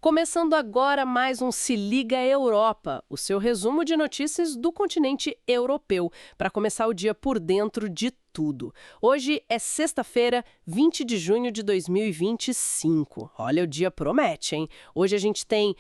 Começando agora mais um Se Liga Europa, o seu resumo de notícias do continente europeu, para começar o dia por dentro de tudo. Hoje é sexta-feira, 20 de junho de 2025. Olha, o dia promete, hein? Hoje a gente tem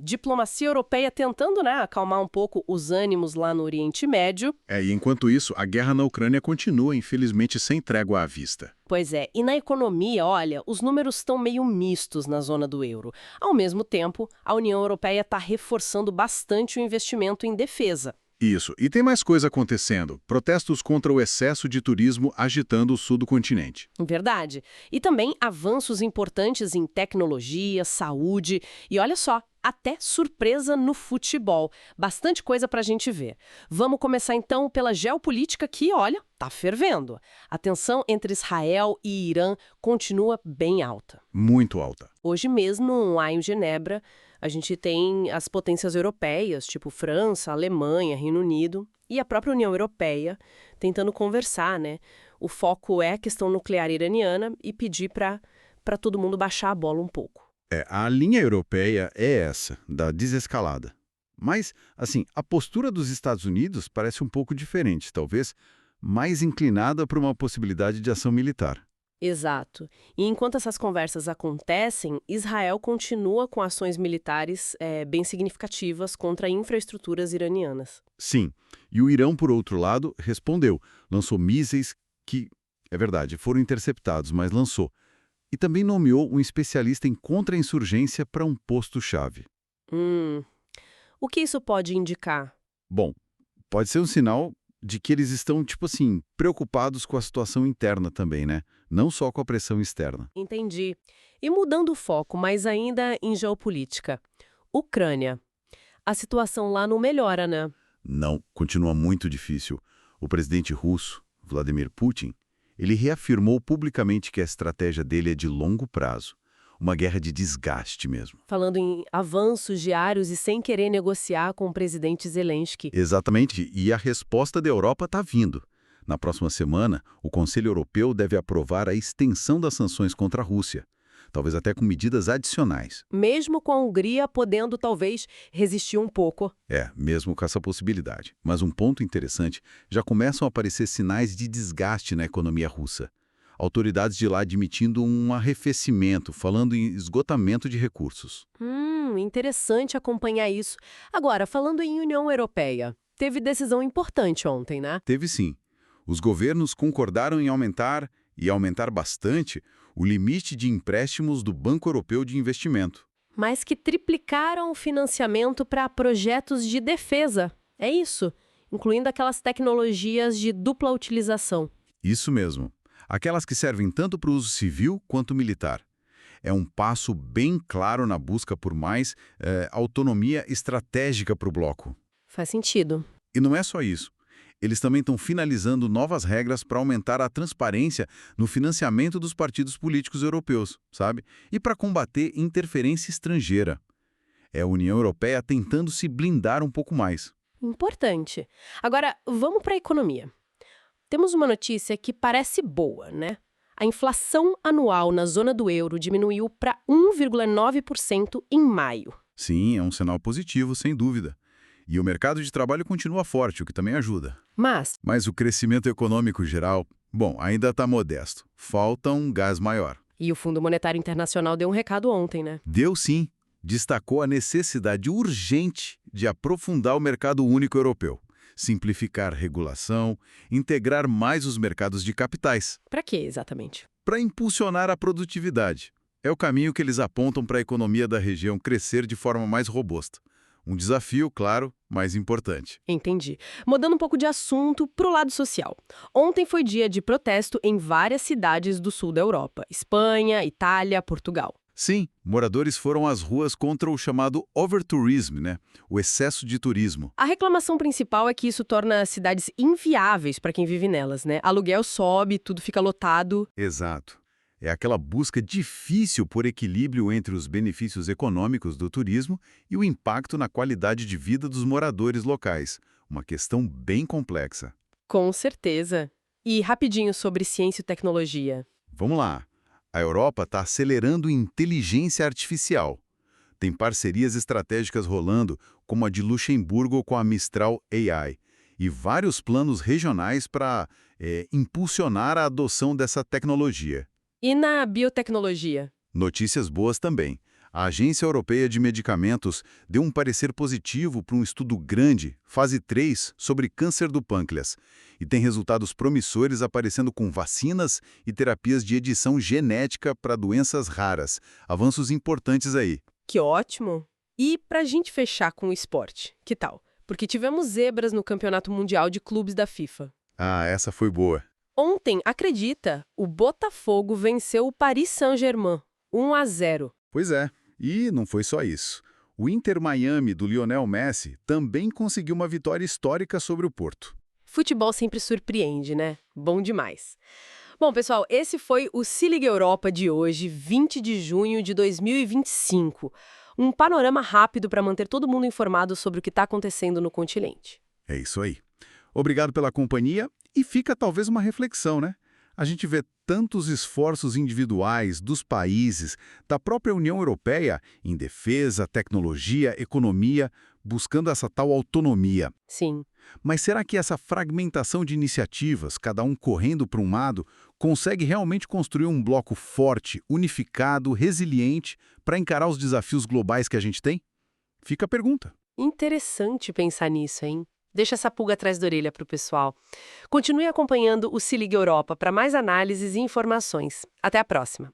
diplomacia europeia tentando, acalmar um pouco os ânimos lá no Oriente Médio. E enquanto isso, a guerra na Ucrânia continua, infelizmente, sem trégua à vista. Pois é, e na economia, olha, os números estão meio mistos na zona do euro. Ao mesmo tempo, a União Europeia está reforçando bastante o investimento em defesa. Isso. E tem mais coisa acontecendo. Protestos contra o excesso de turismo agitando o sul do continente. Verdade. E também avanços importantes em tecnologia, saúde e, olha só, até surpresa no futebol. Bastante coisa pra gente ver. Vamos começar então pela geopolítica que, olha, tá fervendo. A tensão entre Israel e Irã continua bem alta. Muito alta. Hoje mesmo, lá em Genebra, a gente tem as potências europeias, tipo França, Alemanha, Reino Unido, e a própria União Europeia tentando conversar, né? O foco é a questão nuclear iraniana e pedir para todo mundo baixar a bola um pouco. A linha europeia é essa, da desescalada. Mas, assim, a postura dos Estados Unidos parece um pouco diferente, talvez mais inclinada para uma possibilidade de ação militar. Exato. E enquanto essas conversas acontecem, Israel continua com ações militares bem significativas contra infraestruturas iranianas. Sim. E o Irã, por outro lado, respondeu. Lançou mísseis que, é verdade, foram interceptados, mas lançou. E também nomeou um especialista em contra-insurgência para um posto-chave. O que isso pode indicar? Bom, pode ser um sinal de que eles estão, preocupados com a situação interna também, né? Não só com a pressão externa. Entendi. E mudando o foco, mas ainda em geopolítica. Ucrânia. A situação lá não melhora, né? Não, continua muito difícil. O presidente russo, Vladimir Putin, ele reafirmou publicamente que a estratégia dele é de longo prazo. Uma guerra de desgaste mesmo. Falando em avanços diários e sem querer negociar com o presidente Zelensky. Exatamente, e a resposta da Europa está vindo. Na próxima semana, o Conselho Europeu deve aprovar a extensão das sanções contra a Rússia, talvez até com medidas adicionais. Mesmo com a Hungria podendo, talvez, resistir um pouco. Mesmo com essa possibilidade. Mas um ponto interessante, já começam a aparecer sinais de desgaste na economia russa. Autoridades de lá admitindo um arrefecimento, falando em esgotamento de recursos. Interessante acompanhar isso. Agora, falando em União Europeia, teve decisão importante ontem, né? Teve sim. Os governos concordaram em aumentar, e aumentar bastante, o limite de empréstimos do Banco Europeu de Investimento. Mas que triplicaram o financiamento para projetos de defesa. É isso, incluindo aquelas tecnologias de dupla utilização. Isso mesmo. Aquelas que servem tanto para o uso civil quanto militar. É um passo bem claro na busca por mais autonomia estratégica para o bloco. Faz sentido. E não é só isso. Eles também estão finalizando novas regras para aumentar a transparência no financiamento dos partidos políticos europeus, sabe? E para combater interferência estrangeira. É a União Europeia tentando se blindar um pouco mais. Importante. Agora, vamos para a economia. Temos uma notícia que parece boa, né? A inflação anual na zona do euro diminuiu para 1,9% em maio. Sim, é um sinal positivo, sem dúvida. E o mercado de trabalho continua forte, o que também ajuda. Mas o crescimento econômico geral, ainda está modesto. Falta um gás maior. E o Fundo Monetário Internacional deu um recado ontem, né? Deu sim. Destacou a necessidade urgente de aprofundar o mercado único europeu. Simplificar regulação, integrar mais os mercados de capitais. Para quê, exatamente? Para impulsionar a produtividade. É o caminho que eles apontam para a economia da região crescer de forma mais robusta. Um desafio, claro, mas importante. Entendi. Mudando um pouco de assunto para o lado social. Ontem foi dia de protesto em várias cidades do sul da Europa. Espanha, Itália, Portugal. Sim, moradores foram às ruas contra o chamado overtourism, né? O excesso de turismo. A reclamação principal é que isso torna as cidades inviáveis para quem vive nelas, né? Aluguel sobe, tudo fica lotado. Exato. É aquela busca difícil por equilíbrio entre os benefícios econômicos do turismo e o impacto na qualidade de vida dos moradores locais. Uma questão bem complexa. Com certeza. E rapidinho sobre ciência e tecnologia. Vamos lá. A Europa está acelerando inteligência artificial. Tem parcerias estratégicas rolando, como a de Luxemburgo com a Mistral AI, e vários planos regionais para impulsionar a adoção dessa tecnologia. E na biotecnologia? Notícias boas também. A Agência Europeia de Medicamentos deu um parecer positivo para um estudo grande, fase 3, sobre câncer do pâncreas. E tem resultados promissores aparecendo com vacinas e terapias de edição genética para doenças raras. Avanços importantes aí. Que ótimo! E pra gente fechar com o esporte, que tal? Porque tivemos zebras no Campeonato Mundial de Clubes da FIFA. Ah, essa foi boa. Ontem, acredita, o Botafogo venceu o Paris Saint-Germain, 1-0. Pois é. E não foi só isso. O Inter Miami do Lionel Messi também conseguiu uma vitória histórica sobre o Porto. Futebol sempre surpreende, né? Bom demais. Bom, pessoal, esse foi o Se Liga Europa de hoje, 20 de junho de 2025. Um panorama rápido para manter todo mundo informado sobre o que está acontecendo no continente. É isso aí. Obrigado pela companhia e fica talvez uma reflexão, né? A gente vê tantos esforços individuais dos países, da própria União Europeia, em defesa, tecnologia, economia, buscando essa tal autonomia. Sim. Mas será que essa fragmentação de iniciativas, cada um correndo para um lado, consegue realmente construir um bloco forte, unificado, resiliente, para encarar os desafios globais que a gente tem? Fica a pergunta. Interessante pensar nisso, hein? Deixa essa pulga atrás da orelha para o pessoal. Continue acompanhando o Se Liga Europa para mais análises e informações. Até a próxima!